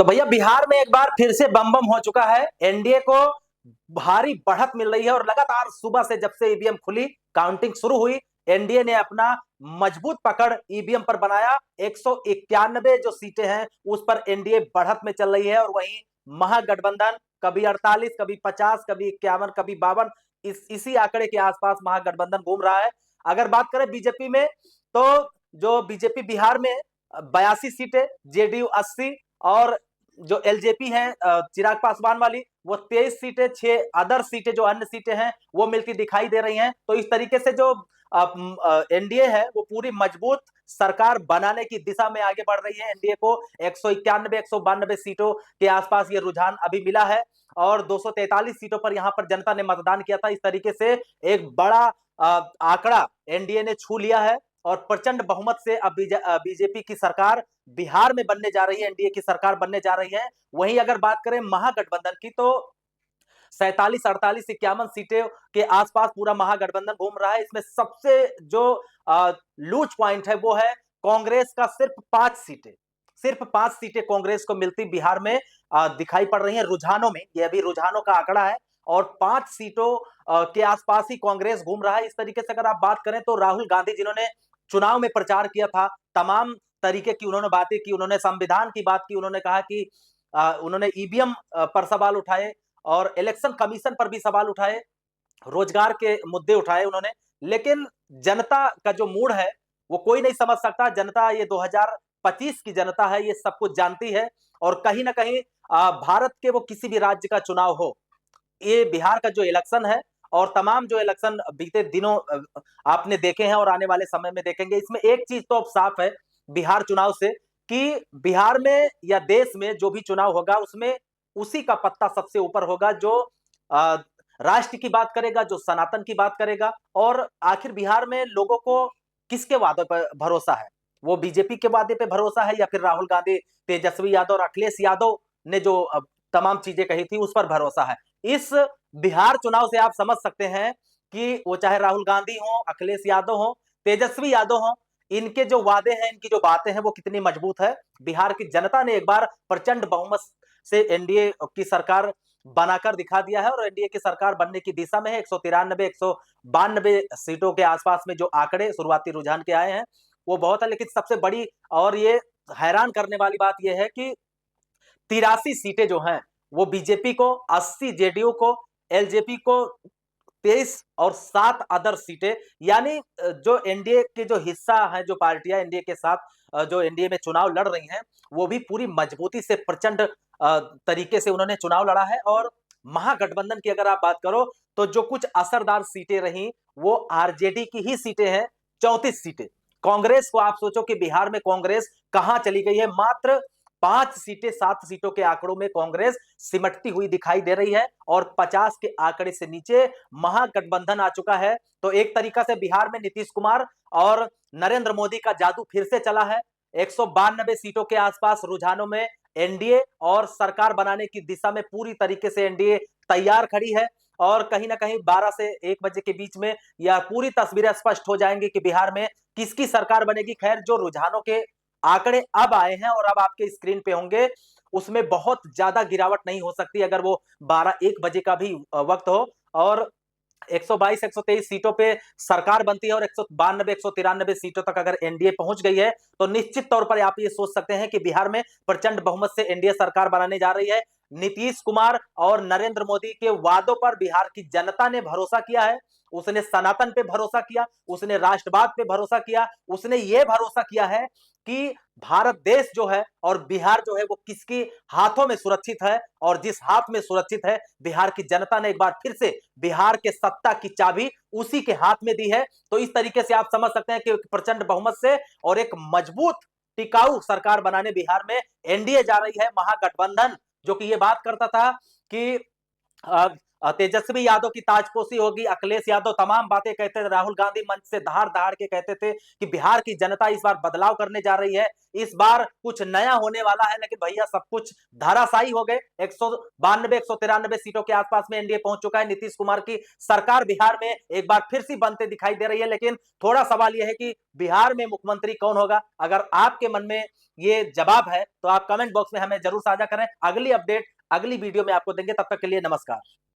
तो भैया बिहार में एक बार फिर से बम बम हो चुका है। एनडीए को भारी बढ़त मिल रही है और लगातार सुबह से जब से ईवीएम खुली, काउंटिंग शुरू हुई, एनडीए ने अपना मजबूत पकड़ ईवीएम पर बनाया। 191 जो सीटें हैं उस पर एनडीए बढ़त में चल रही है और वहीं महागठबंधन कभी 48, कभी 50, कभी 51, कभी 52, इसी आंकड़े के आसपास महागठबंधन घूम रहा है। अगर बात करें बीजेपी में, तो जो बीजेपी बिहार में 82 सीटें, जेडीयू 80 और जो एलजेपी है चिराग पासवान वाली वो 23 सीटें, 6 अदर सीटें जो अन्य सीटें हैं वो मिलती दिखाई दे रही हैं। तो इस तरीके से जो एनडीए है वो पूरी मजबूत सरकार बनाने की दिशा में आगे बढ़ रही है। एनडीए को 191 192 सीटों के आसपास ये रुझान अभी मिला है और 243 सीटों पर यहां पर जनता ने मतदान किया था। इस तरीके से एक बड़ा आंकड़ा एनडीए ने छू लिया है और प्रचंड बहुमत से अब बीजेपी की सरकार बिहार में बनने जा रही है, एनडीए की सरकार बनने जा रही है। वहीं अगर बात करें महागठबंधन की, तो 47, 48, 51 सीटें के आसपास पूरा महागठबंधन घूम रहा है। इसमें सबसे जो लूज पॉइंट है वो है कांग्रेस का। सिर्फ 5 सीटें कांग्रेस को मिलती बिहार में दिखाई पड़ रही है रुझानों में। यह अभी रुझानों का आंकड़ा है और 5 सीटों के आसपास ही कांग्रेस घूम रहा है। इस तरीके से अगर आप बात करें तो राहुल गांधी जिन्होंने चुनाव में प्रचार किया था, तमाम तरीके की उन्होंने बातें की, उन्होंने संविधान की बात की, उन्होंने कहा कि उन्होंने ईवीएम पर सवाल उठाए और इलेक्शन कमीशन पर भी सवाल उठाए, रोजगार के मुद्दे उठाए उन्होंने। लेकिन जनता का जो मूड है वो कोई नहीं समझ सकता। जनता ये 2025 की जनता है, ये सब कुछ जानती है। और कहीं ना कहीं भारत के वो किसी भी राज्य का चुनाव हो, ये बिहार का जो इलेक्शन है और तमाम जो इलेक्शन बीते दिनों आपने देखे हैं और आने वाले समय में देखेंगे, इसमें एक चीज तो अब साफ है बिहार चुनाव से कि बिहार में या देश में जो भी चुनाव होगा उसमें उसी का पत्ता सबसे ऊपर होगा जो राष्ट्र की बात करेगा, जो सनातन की बात करेगा। और आखिर बिहार में लोगों को किसके वादों पर भरोसा है? वो बीजेपी के वादे पे भरोसा है या फिर राहुल गांधी, तेजस्वी यादव और अखिलेश यादव ने जो तमाम चीजें कही थी उस पर भरोसा है? इस बिहार चुनाव से आप समझ सकते हैं कि वो चाहे राहुल गांधी हो, अखिलेश यादव हो, तेजस्वी यादव हो, इनके जो वादे हैं, इनकी जो बातें हैं वो कितनी मजबूत है। बिहार की जनता ने एक बार प्रचंड बहुमत से एनडीए की सरकार बनाकर दिखा दिया है और एनडीए की सरकार बनने की दिशा में है। 193, 192 सीटों के आसपास में जो आंकड़े शुरुआती रुझान के आए हैं वो बहुत है। लेकिन सबसे बड़ी और ये हैरान करने वाली बात यह है कि 83 सीटें जो हैं वो बीजेपी को, 80 जेडीयू को, एलजेपी को 23 और 7 अदर सीटें, यानी जो एनडीए के जो हिस्सा है, जो पार्टियां एनडीए के साथ जो एनडीए में चुनाव लड़ रही हैं वो भी पूरी मजबूती से प्रचंड तरीके से उन्होंने चुनाव लड़ा है। और महागठबंधन की अगर आप बात करो तो जो कुछ असरदार सीटें रही वो आरजेडी की ही सीटें हैं, 34 सीटें। कांग्रेस को आप सोचो कि बिहार में कांग्रेस कहां चली गई है। मात्र 5 सीटें, 7 सीटों के आंकड़ों में कांग्रेस सिमटती हुई दिखाई दे रही है और 50 के आंकड़े से नीचे महागठबंधन आ चुका है। तो एक तरीका से बिहार में नीतीश कुमार और नरेंद्र मोदी का जादू फिर से चला है। 192 सीटों के आसपास रुझानों में एनडीए और सरकार बनाने की दिशा में पूरी तरीके से एनडीए तैयार खड़ी है। और कहीं ना कहीं 12 से 1 बजे के बीच में यह पूरी तस्वीरें स्पष्ट हो जाएंगी कि बिहार में किसकी सरकार बनेगी। खैर, जो रुझानों के आंकड़े अब आए हैं और अब आपके स्क्रीन पे होंगे, उसमें बहुत ज्यादा गिरावट नहीं हो सकती अगर वो 12-1 बजे का भी वक्त हो और 122, 123 सीटों पे सरकार बनती है और 192, 193 सीटों तक अगर एनडीए पहुंच गई है तो निश्चित तौर पर आप ये सोच सकते हैं कि बिहार में प्रचंड बहुमत से एनडीए सरकार बनाने जा रही है। नीतीश कुमार और नरेंद्र मोदी के वादों पर बिहार की जनता ने भरोसा किया है। उसने सनातन पे भरोसा किया, उसने राष्ट्रवाद पे भरोसा किया, उसने ये भरोसा किया है कि भारत देश जो है और बिहार जो है वो किसके हाथों में सुरक्षित है। और जिस हाथ में सुरक्षित है, बिहार की जनता ने एक बार फिर से बिहार के सत्ता की चाबी उसी के हाथ में दी है। तो इस तरीके से आप समझ सकते हैं कि प्रचंड बहुमत से और एक मजबूत टिकाऊ सरकार बनाने बिहार में एनडीए जा रही है। महागठबंधन जो कि ये बात करता था कि तेजस्वी यादव की ताजपोशी होगी, अखिलेश यादव तमाम बातें कहते थे, राहुल गांधी मंच से दहाड़ दहाड़ के कहते थे कि बिहार की जनता इस बार बदलाव करने जा रही है, इस बार कुछ नया होने वाला है। लेकिन भैया सब कुछ धाराशाही हो गए। 192 193 सीटों के आसपास में एनडीए पहुंच चुका है। नीतीश कुमार की सरकार बिहार में एक बार फिर से बनते दिखाई दे रही है। लेकिन थोड़ा सवाल यह है कि बिहार में मुख्यमंत्री कौन होगा? अगर आपके मन में ये जवाब है तो आप कमेंट बॉक्स में हमें जरूर साझा करें। अगली अपडेट अगली वीडियो में आपको देंगे। तब तक के लिए नमस्कार।